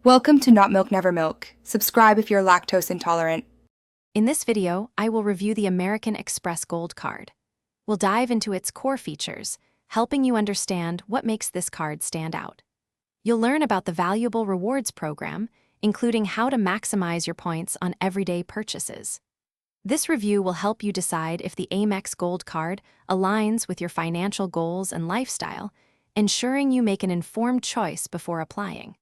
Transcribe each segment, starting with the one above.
Welcome to Not Milk Never Milk. Subscribe if you're lactose intolerant. In this video, I will review the American Express Gold Card. We'll dive into its core features, helping you understand what makes this card stand out. You'll learn about the valuable rewards program, including how to maximize your points on everyday purchases. This review will help you decide if the Amex Gold Card aligns with your financial goals and lifestyle, ensuring you make an informed choice before applying.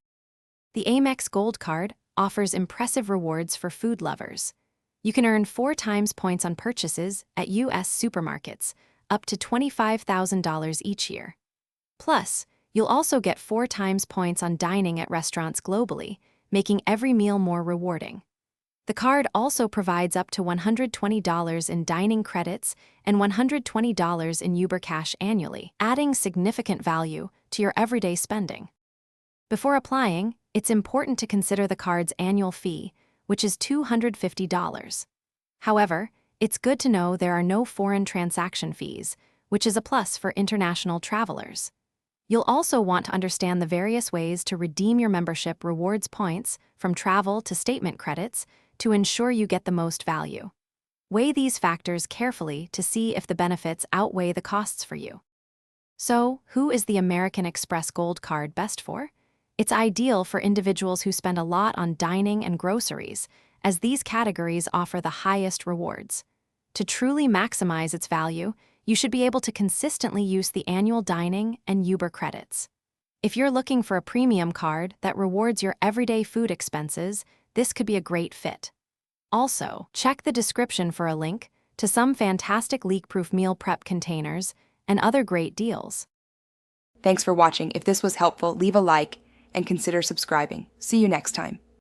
The Amex Gold Card offers impressive rewards for food lovers. You can earn 4 times points on purchases at U.S. supermarkets, up to $25,000 each year. Plus, you'll also get 4 times points on dining at restaurants globally, making every meal more rewarding. The card also provides up to $120 in dining credits and $120 in Uber Cash annually, adding significant value to your everyday spending. Before applying, it's important to consider the card's annual fee, which is $250. However, it's good to know there are no foreign transaction fees, which is a plus for international travelers. You'll also want to understand the various ways to redeem your membership rewards points, from travel to statement credits, to ensure you get the most value. Weigh these factors carefully to see if the benefits outweigh the costs for you. So, who is the American Express Gold Card best for? It's ideal for individuals who spend a lot on dining and groceries, as these categories offer the highest rewards. To truly maximize its value, you should be able to consistently use the annual dining and Uber credits. If you're looking for a premium card that rewards your everyday food expenses, this could be a great fit. Also, check the description for a link to some fantastic leak-proof meal prep containers and other great deals. Thanks for watching. If this was helpful, leave a like and consider subscribing. See you next time.